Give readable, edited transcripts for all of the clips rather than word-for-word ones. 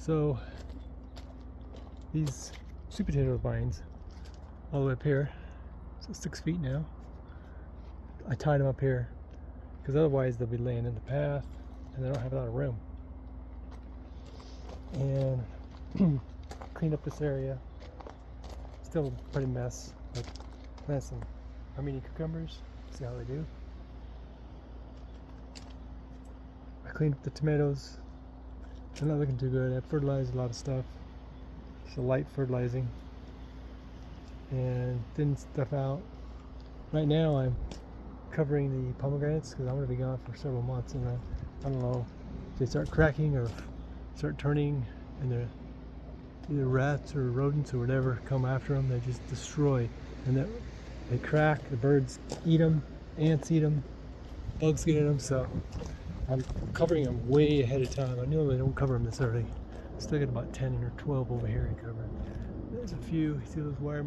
So these sweet potato vines all the way up here, so 6 feet now. I tied them up here because otherwise they'll be laying in the path and they don't have a lot of room. And cleaned up this area. Still a pretty mess, but plant some Armenian cucumbers, see how they do. I cleaned up the tomatoes. They're not looking too good. I fertilized a lot of stuff. Just a light fertilizing. And thinned stuff out. Right now I'm covering the pomegranates because I'm going to be gone for several months, and I don't know if they start cracking or start turning and they're either rats or rodents or whatever come after them. They just destroy, and they crack. The birds eat them, ants eat them, bugs get in them. So I'm covering them way ahead of time. I normally don't cover them this early. Still got about 10 or 12 over here to cover. There's a few. You see those wire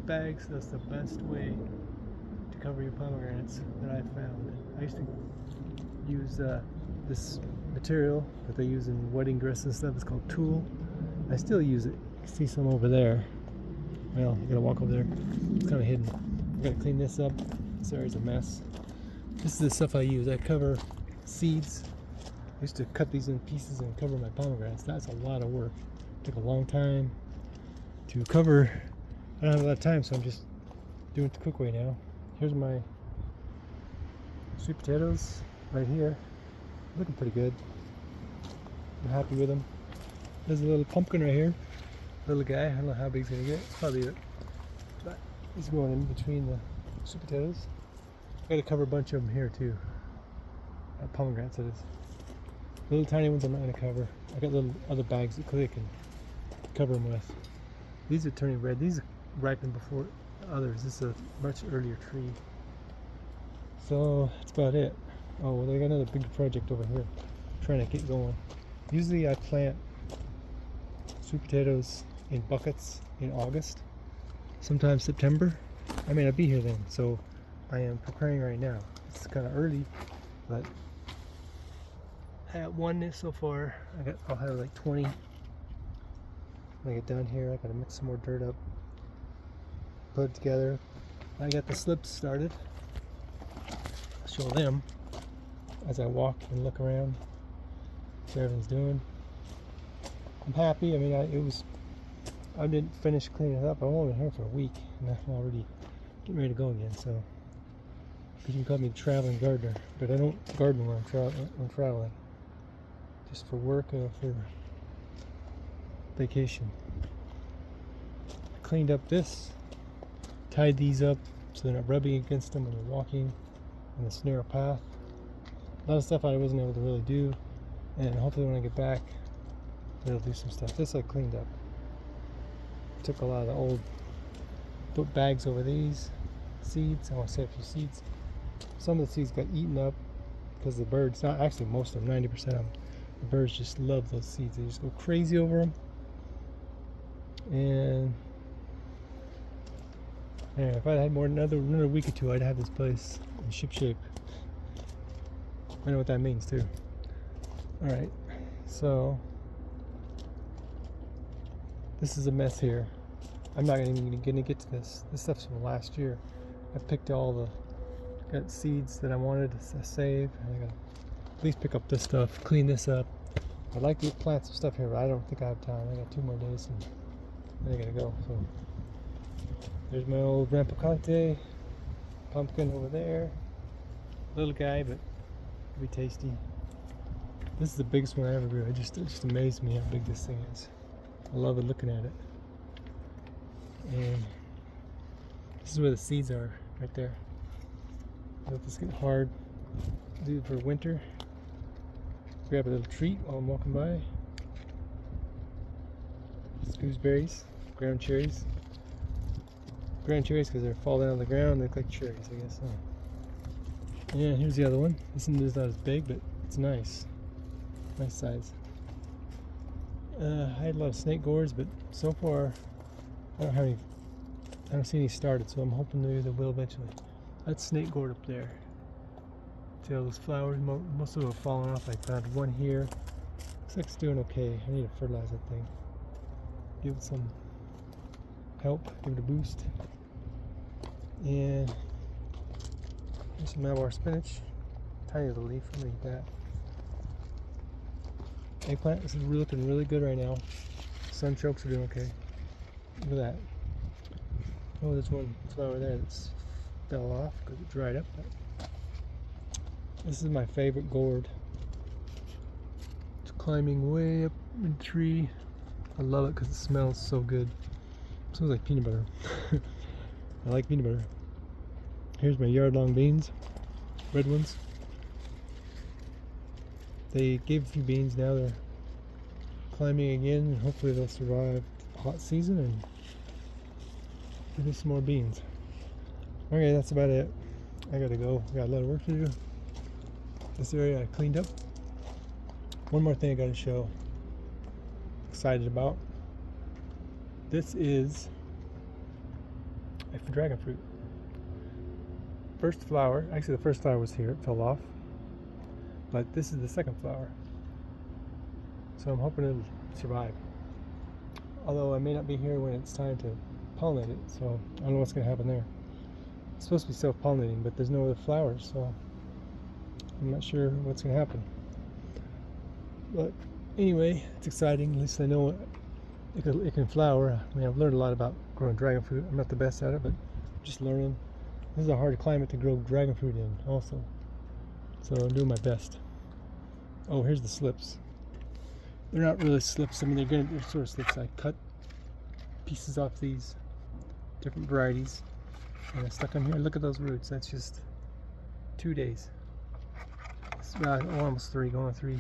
bags? That's the best way to cover your pomegranates that I've found. I used to use this material that they use in wedding dresses and stuff. It's called tulle. I still use it. You see some over there. Well, I gotta walk over there. It's kind of hidden. I gotta clean this up. This area's a mess. This is the stuff I use. I cover seeds. I used to cut these in pieces and cover my pomegranates. That's a lot of work. It took a long time to cover. I don't have a lot of time, so I'm just doing it the quick way now. Here's my sweet potatoes right here. Looking pretty good. I'm happy with them. There's a little pumpkin right here. Little guy. I don't know how big he's gonna get. Probably it. But he's going in between the sweet potatoes. I gotta cover a bunch of them here too. Pomegranates, it is. Little tiny ones I'm not gonna cover. I got little other bags that I can cover them with. These are turning red. These ripen before others. This is a much earlier tree. So that's about it. Oh, well, they got another big project over here. I'm trying to get going. Usually I plant sweet potatoes in buckets in August, sometimes September. I may not be here then, so I am preparing right now. It's kind of early, but I got one so far. I'll have like 20 when I get done here. I gotta mix some more dirt up, put it together. I got the slips started. I'll show them as I walk and look around, see how everything's doing. I'm happy. I mean, I didn't finish cleaning it up. I've only been here for a week, and I'm already getting ready to go again. So, because you can call me the traveling gardener, but I don't garden when I'm traveling. Just for work or for vacation. I cleaned up this, tied these up so they're not rubbing against them when you're walking in this narrow path. A lot of stuff I wasn't able to really do, and hopefully when I get back, it'll do some stuff. This I cleaned up. Took a lot of the old, put bags over these seeds. I want to save a few seeds. Some of the seeds got eaten up because the birds, not actually most of them, 90% of them, the birds just love those seeds. They just go crazy over them. And anyway, if I had more another week or two, I'd have this place in ship shape. I know what that means too. Alright, so this is a mess here. I'm not even gonna get to this. This stuff's from last year. I picked got seeds that I wanted to save. I gotta at least pick up this stuff, clean this up. I'd like to plant some stuff here, but I don't think I have time. I got 2 more days and then I gotta go. So there's my old Rampicante pumpkin over there. Little guy, but it'll be tasty. This is the biggest one I ever grew. It just amazed me how big this thing is. I love it looking at it. And this is where the seeds are, right there. Let this get hard. Do it for winter. Grab a little treat while I'm walking by. It's gooseberries, ground cherries. Ground cherries because they're falling on the ground. They look like cherries, I guess. And here's the other one. This one is not as big, but it's nice. Nice size. I had a lot of snake gourds, but so far I don't see any started, so I'm hoping maybe they will eventually. That's snake gourd up there. See all those flowers? Most of them have fallen off. I found one here. Looks like it's doing okay. I need to fertilize that thing. Give it some help, give it a boost. And here's some Malbar spinach. Tiny little leaf, I'm gonna eat that. Eggplant, this is looking really good right now. Sunchokes are doing okay. Look at that. Oh, there's one flower there that's fell off because it dried up. This is my favorite gourd. It's climbing way up in the tree. I love it because it smells so good. It smells like peanut butter. I like peanut butter. Here's my yard-long beans, red ones. They gave a few beans, now they're climbing again, and hopefully they'll survive the hot season and give me some more beans. Okay, that's about it. I gotta go. Got a lot of work to do. This area I cleaned up. One more thing I gotta show. Excited about. This is a dragon fruit. First flower, actually the first flower was here, it fell off. But this is the second flower. So I'm hoping it'll survive. Although I may not be here when it's time to pollinate it, so I don't know what's going to happen there. It's supposed to be self-pollinating, but there's no other flowers, so I'm not sure what's going to happen. But anyway, it's exciting. At least I know it can flower. I mean, I've learned a lot about growing dragon fruit. I'm not the best at it, but I'm just learning. This is a hard climate to grow dragon fruit in also. So I'm doing my best. Oh, here's the slips. They're not really slips. I mean, they're sort of slips. I cut pieces off these different varieties and I stuck them here. Look at those roots. That's just 2 days. It's about almost 3, going on 3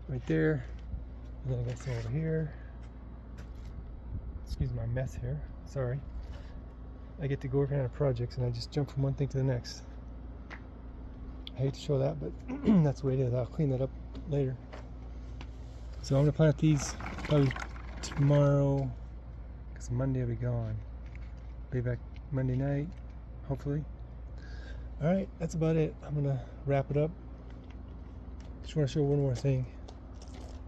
right there. And then I got some over here. Excuse my mess here. Sorry. I get to go working on projects and I just jump from one thing to the next. I hate to show that, but that's the way it is. I'll clean that up later. So I'm going to plant these probably tomorrow, because Monday I'll be gone. Be back Monday night, hopefully. Alright, that's about it. I'm going to wrap it up. Just want to show one more thing.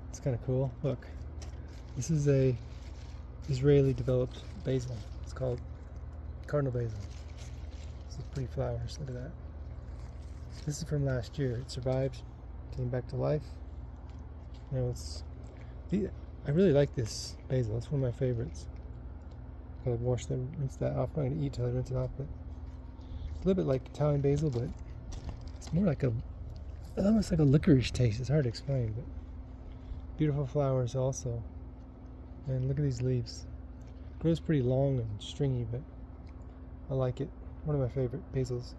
It's kind of cool. Look, this is a Israeli developed basil. It's called Cardinal basil. This is pretty flowers. Look at that. This is from last year. It survived, came back to life. You know, I really like this basil. It's one of my favorites. Gotta wash that, rinse that off. I'm not gonna eat till I rinse it off, but it's a little bit like Italian basil, but it's more like almost like a licorice taste. It's hard to explain, but beautiful flowers also. And look at these leaves. It grows pretty long and stringy, but I like it. One of my favorite basils.